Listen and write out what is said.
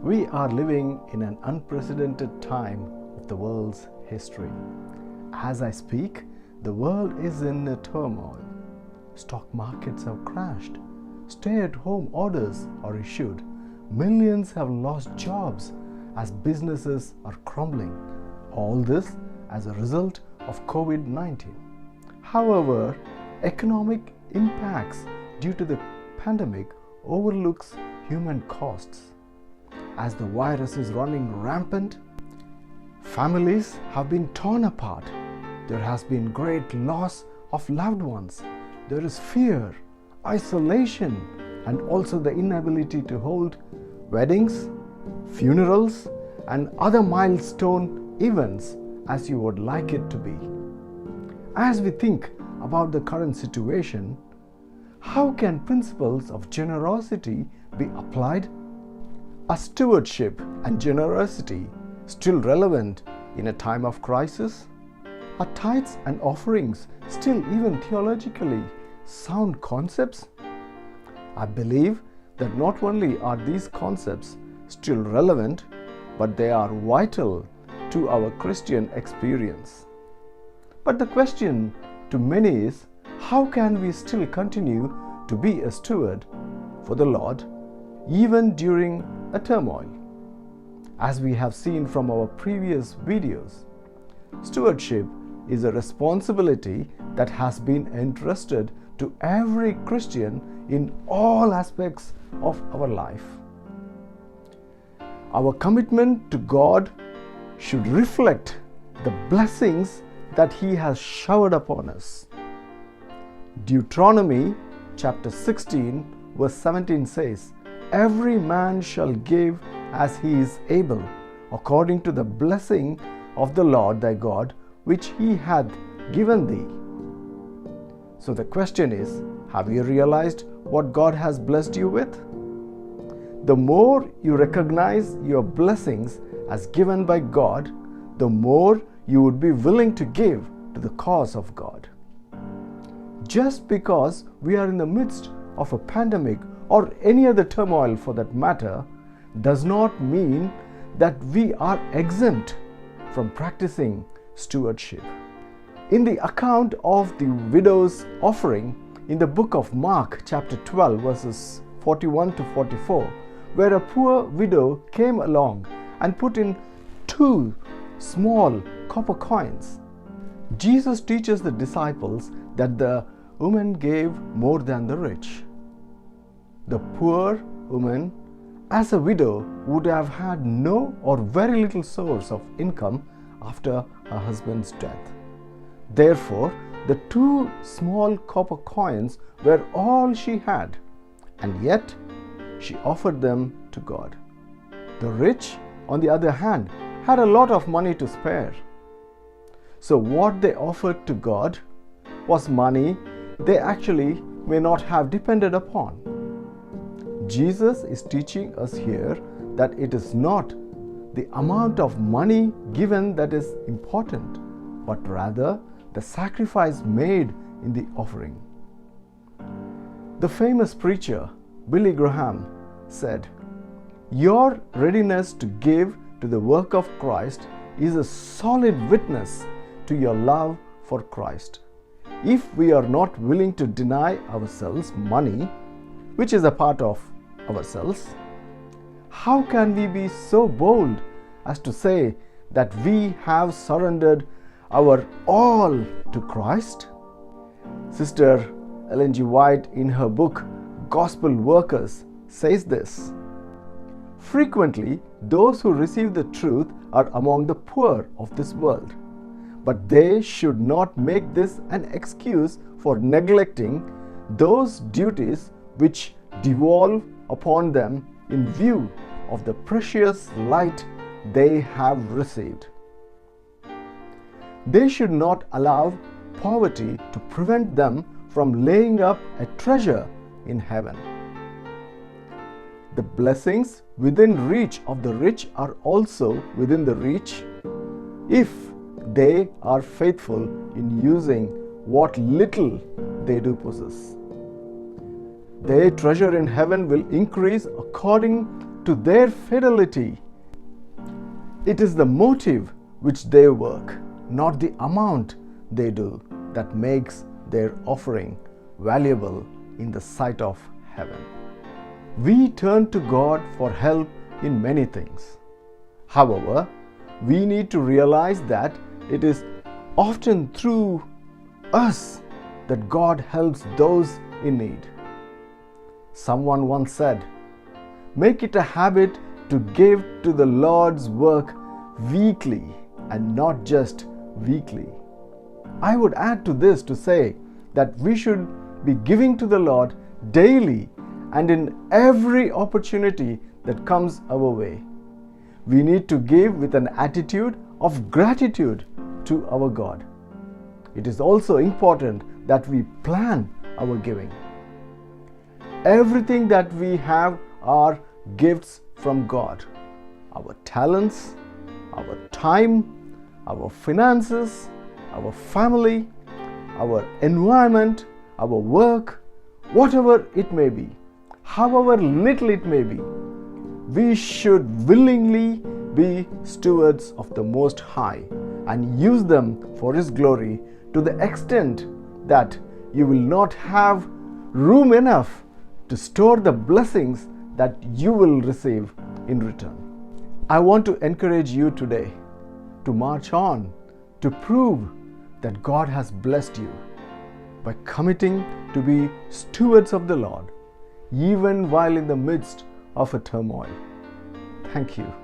We are living in an unprecedented time of the world's history. As I speak, the world is in a turmoil. Stock markets have crashed. Stay-at-home orders are issued. Millions have lost jobs as businesses are crumbling. All this as a result of COVID-19. However, economic impacts due to the pandemic overlooks human costs. As the virus is running rampant, families have been torn apart. There has been great loss of loved ones. There is fear, isolation, and also the inability to hold weddings, funerals, and other milestone events as you would like it to be. As we think about the current situation, how can principles of generosity be applied? Are stewardship and generosity still relevant in a time of crisis? Are tithes and offerings still even theologically sound concepts? I believe that not only are these concepts still relevant, but they are vital to our Christian experience. But the question to many is, how can we still continue to be a steward for the Lord even during a turmoil? As we have seen from our previous videos, stewardship is a responsibility that has been entrusted to every Christian in all aspects of our life. Our commitment to God should reflect the blessings that He has showered upon us. Deuteronomy chapter 16 verse 17 says, "Every man shall give as he is able, according to the blessing of the Lord thy God, which He hath given thee." So the question is, have you realized what God has blessed you with? The more you recognize your blessings as given by God, the more you would be willing to give to the cause of God. Just because we are in the midst of a pandemic or any other turmoil for that matter, does not mean that we are exempt from practicing stewardship. In the account of the widow's offering in the book of Mark chapter 12 verses 41 to 44, where a poor widow came along and put in 2 small copper coins, Jesus teaches the disciples that the woman gave more than the rich. The poor woman, as a widow, would have had no or very little source of income after her husband's death. Therefore, the 2 small copper coins were all she had, and yet she offered them to God. The rich, on the other hand, had a lot of money to spare. So what they offered to God was money they actually may not have depended upon. Jesus is teaching us here that it is not the amount of money given that is important, but rather the sacrifice made in the offering. The famous preacher Billy Graham said, "Your readiness to give to the work of Christ is a solid witness to your love for Christ. If we are not willing to deny ourselves money, which is a part of ourselves, how can we be so bold as to say that we have surrendered our all to Christ?" Sister Ellen G. White, in her book Gospel Workers, says this: "Frequently, those who receive the truth are among the poor of this world, but they should not make this an excuse for neglecting those duties which devolve upon them in view of the precious light they have received. They should not allow poverty to prevent them from laying up a treasure in heaven. The blessings within reach of the rich are also within the reach if they are faithful in using what little they do possess. Their treasure in heaven will increase according to their fidelity. It is the motive which they work, not the amount they do, that makes their offering valuable in the sight of heaven. We turn to God for help in many things. However, we need to realize that it is often through us that God helps those in need. Someone once said, "Make it a habit to give to the Lord's work weekly and not just weekly." I would add to this to say that we should be giving to the Lord daily and in every opportunity that comes our way. We need to give with an attitude of gratitude to our God. It is also important that we plan our giving. Everything that we have are gifts from God. Our talents, our time, our finances, our family, our environment, our work, whatever it may be, however little it may be, we should willingly be stewards of the Most High and use them for His glory to the extent that you will not have room enough to store the blessings that you will receive in return. I want to encourage you today to march on, to prove that God has blessed you by committing to be stewards of the Lord, even while in the midst of a turmoil. Thank you.